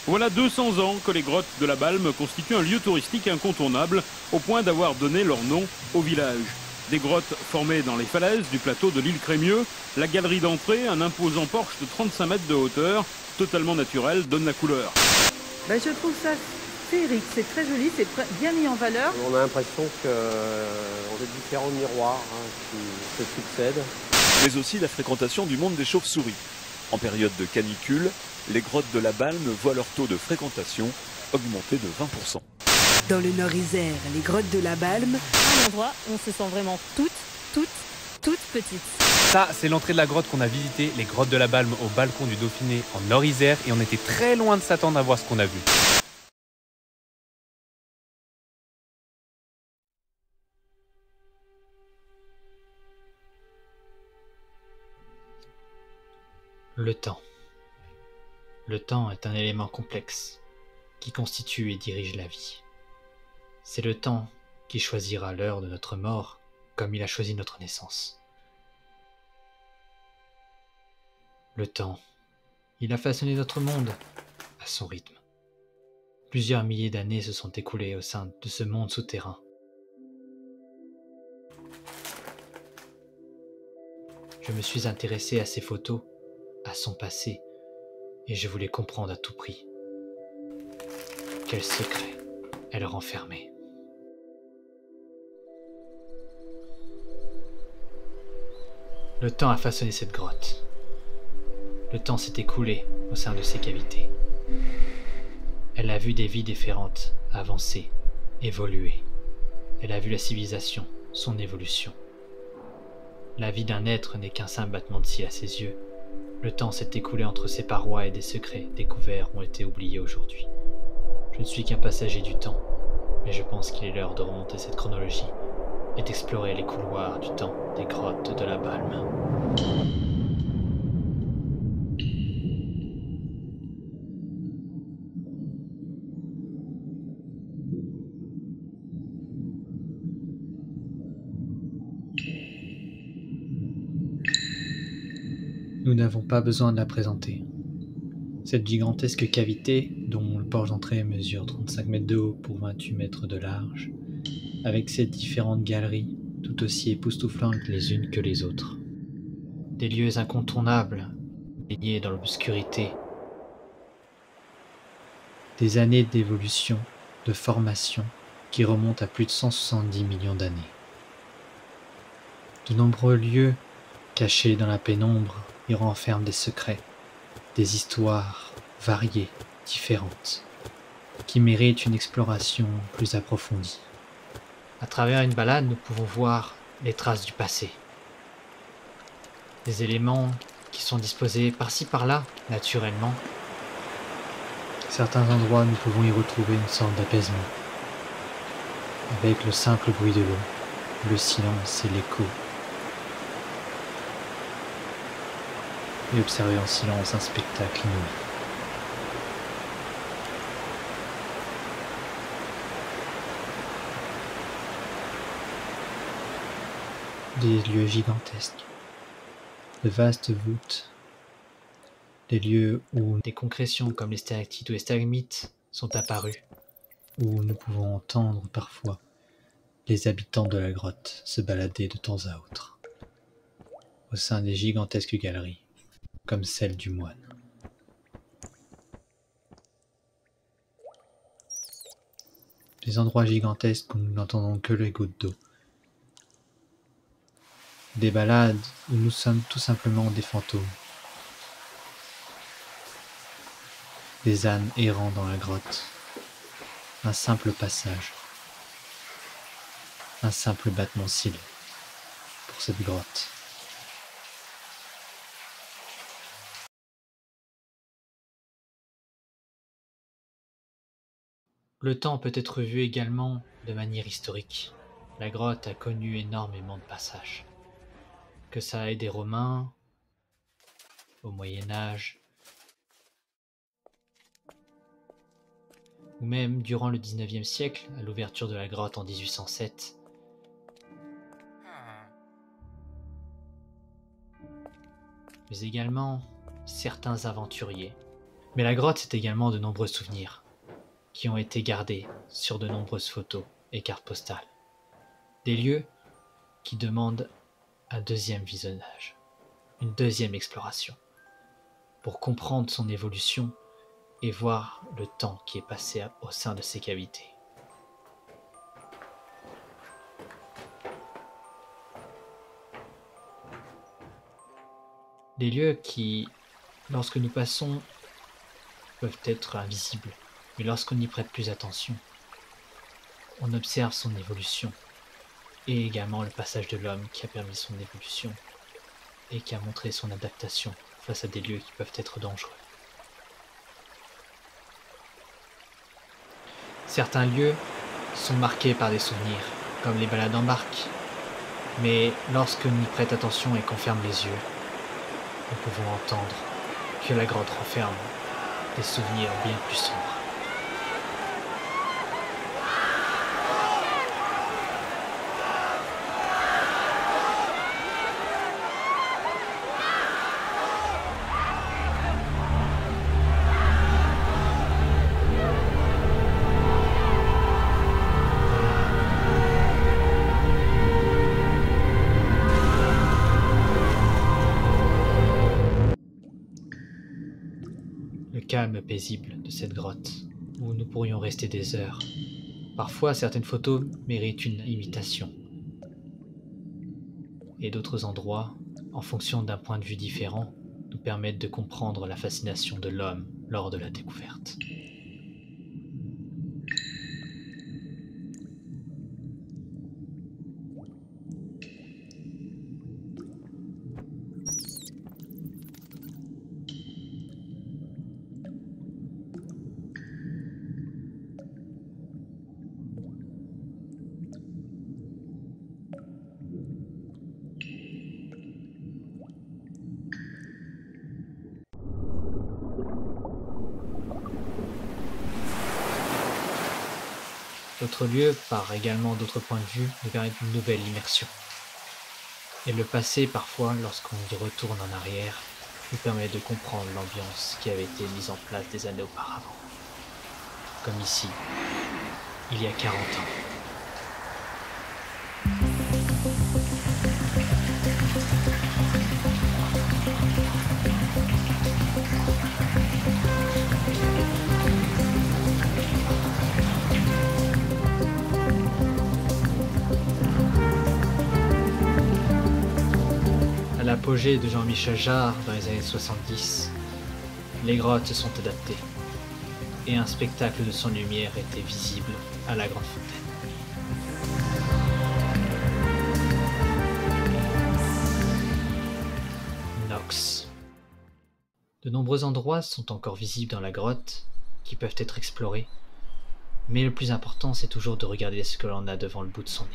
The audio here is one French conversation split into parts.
Voilà 200 ans que les grottes de la Balme constituent un lieu touristique incontournable, au point d'avoir donné leur nom au village. Des grottes formées dans les falaises du plateau de l'île Crémieux, la galerie d'entrée, un imposant porche de 35 mètres de hauteur, totalement naturel, donne la couleur. Je trouve ça féerique, c'est très joli, c'est bien mis en valeur. On a l'impression qu'on a différents miroirs qui se succèdent. Mais aussi la fréquentation du monde des chauves-souris. En période de canicule, les grottes de la Balme voient leur taux de fréquentation augmenter de 20%. Dans le Nord-Isère, les grottes de la Balme, Un endroit où on se sent vraiment toutes petites. Ça, c'est l'entrée de la grotte qu'on a visitée, les grottes de la Balme au balcon du Dauphiné en Nord-Isère, et on était très loin de s'attendre à voir ce qu'on a vu. Le temps. Le temps est un élément complexe qui constitue et dirige la vie. C'est le temps qui choisira l'heure de notre mort comme il a choisi notre naissance. Le temps, il a façonné notre monde à son rythme. Plusieurs milliers d'années se sont écoulées au sein de ce monde souterrain. Je me suis intéressé à ces photos, à son passé, et je voulais comprendre à tout prix. Quel secret elle renfermait. Le temps a façonné cette grotte. Le temps s'est écoulé au sein de ces cavités. Elle a vu des vies différentes avancer, évoluer. Elle a vu la civilisation, son évolution. La vie d'un être n'est qu'un simple battement de cils à ses yeux. Le temps s'est écoulé entre ses parois et des secrets découverts ont été oubliés aujourd'hui. Je ne suis qu'un passager du temps, mais je pense qu'il est l'heure de remonter cette chronologie et d'explorer les couloirs du temps des grottes de la Balme. Nous n'avons pas besoin de la présenter. Cette gigantesque cavité, dont le porche d'entrée mesure 35 mètres de haut pour 28 mètres de large, avec ses différentes galeries, tout aussi époustouflantes les unes que les autres. Des lieux incontournables, baignés dans l'obscurité. Des années d'évolution, de formation, qui remontent à plus de 170 millions d'années. De nombreux lieux, cachés dans la pénombre, y renferment des secrets, des histoires variées, différentes, qui méritent une exploration plus approfondie. À travers une balade, nous pouvons voir les traces du passé. Des éléments qui sont disposés par-ci par-là, naturellement. Certains endroits, nous pouvons y retrouver une sorte d'apaisement, avec le simple bruit de l'eau, le silence et l'écho. Et observer en silence un spectacle inouï. Des lieux gigantesques, de vastes voûtes, des lieux où des concrétions comme les stalactites ou les stalagmites sont apparues, où nous pouvons entendre parfois les habitants de la grotte se balader de temps à autre, au sein des gigantesques galeries, comme celle du moine. Des endroits gigantesques où nous n'entendons que les gouttes d'eau. Des balades où nous sommes tout simplement des fantômes. Des ânes errant dans la grotte. Un simple passage. Un simple battement de cils pour cette grotte. Le temps peut être vu également de manière historique. La grotte a connu énormément de passages. Que ça aille des Romains, au Moyen-Âge, ou même durant le XIXe siècle, à l'ouverture de la grotte en 1807. Mais également certains aventuriers Mais la grotte, c'est également de nombreux souvenirs qui ont été gardés sur de nombreuses photos et cartes postales. Des lieux qui demandent un deuxième visionnage, une deuxième exploration, pour comprendre son évolution et voir le temps qui est passé au sein de ces cavités. Des lieux qui, lorsque nous passons, peuvent être invisibles, mais lorsqu'on y prête plus attention, on observe son évolution, et également le passage de l'homme qui a permis son évolution, et qui a montré son adaptation face à des lieux qui peuvent être dangereux. Certains lieux sont marqués par des souvenirs, comme les balades en barque, mais lorsqu'on y prête attention et qu'on ferme les yeux, nous pouvons entendre que la grotte renferme des souvenirs bien plus sombres. Le calme paisible de cette grotte, où nous pourrions rester des heures. Parfois, certaines photos méritent une imitation. Et d'autres endroits, en fonction d'un point de vue différent, nous permettent de comprendre la fascination de l'homme lors de la découverte. D'autres lieux, par également d'autres points de vue, nous permettent une nouvelle immersion. Et le passé, parfois, lorsqu'on y retourne en arrière, nous permet de comprendre l'ambiance qui avait été mise en place des années auparavant. Comme ici, il y a 40 ans. À l'apogée de Jean-Michel Jarre dans les années 70, les grottes se sont adaptées et un spectacle de son lumière était visible à la Grande Fontaine. Nox. De nombreux endroits sont encore visibles dans la grotte, qui peuvent être explorés, mais le plus important c'est toujours de regarder ce que l'on a devant le bout de son nez.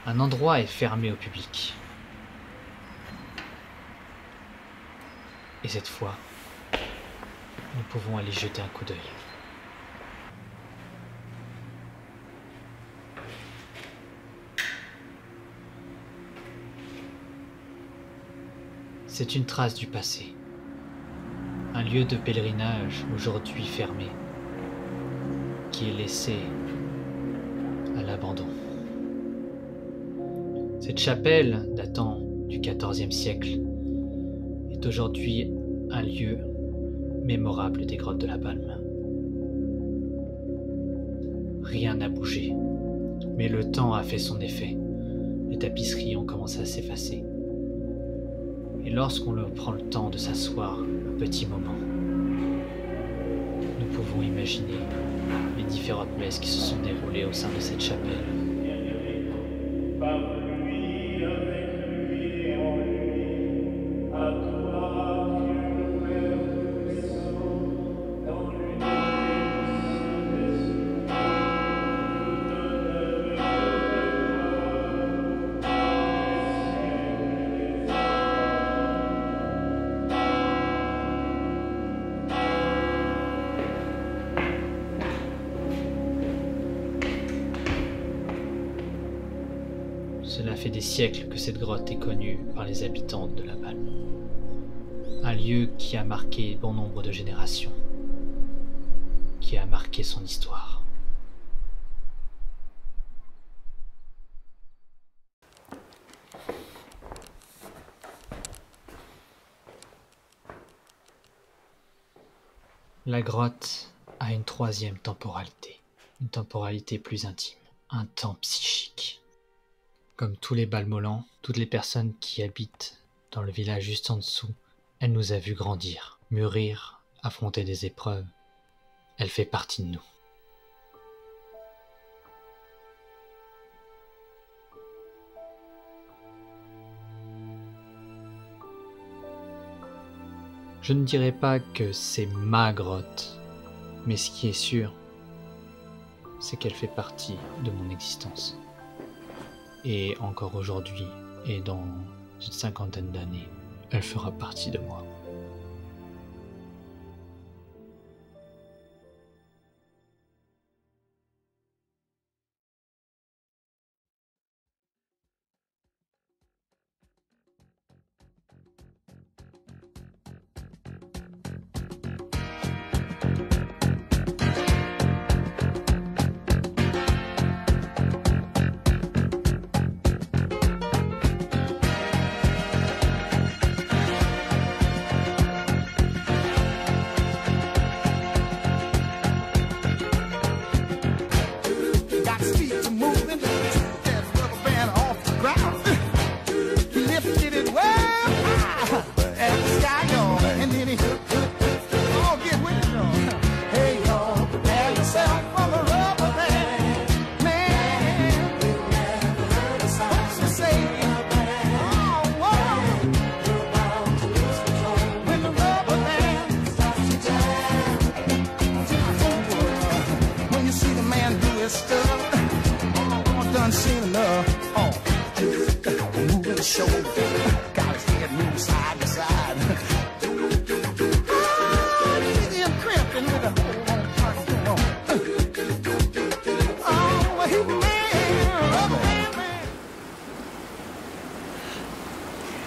Un endroit est fermé au public. Et cette fois, nous pouvons aller jeter un coup d'œil. C'est une trace du passé. Un lieu de pèlerinage aujourd'hui fermé, qui est laissé à l'abandon. Cette chapelle, datant du XIVe siècle, est aujourd'hui un lieu mémorable des grottes de la Balme. Rien n'a bougé, mais le temps a fait son effet. Les tapisseries ont commencé à s'effacer. Et lorsqu'on prend le temps de s'asseoir un petit moment, nous pouvons imaginer les différentes messes qui se sont déroulées au sein de cette chapelle. Cela fait des siècles que cette grotte est connue par les habitants de la Balme. Un lieu qui a marqué bon nombre de générations, qui a marqué son histoire. La grotte a une troisième temporalité, une temporalité plus intime, un temps psychique. Comme tous les Balmolans, toutes les personnes qui habitent dans le village juste en dessous, elle nous a vus grandir, mûrir, affronter des épreuves. Elle fait partie de nous. Je ne dirais pas que c'est ma grotte, mais ce qui est sûr, c'est qu'elle fait partie de mon existence. Et encore aujourd'hui, et dans une 50aine d'années, elle fera partie de moi.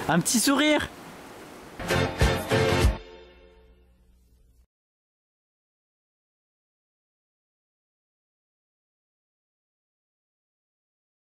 Un petit sourire.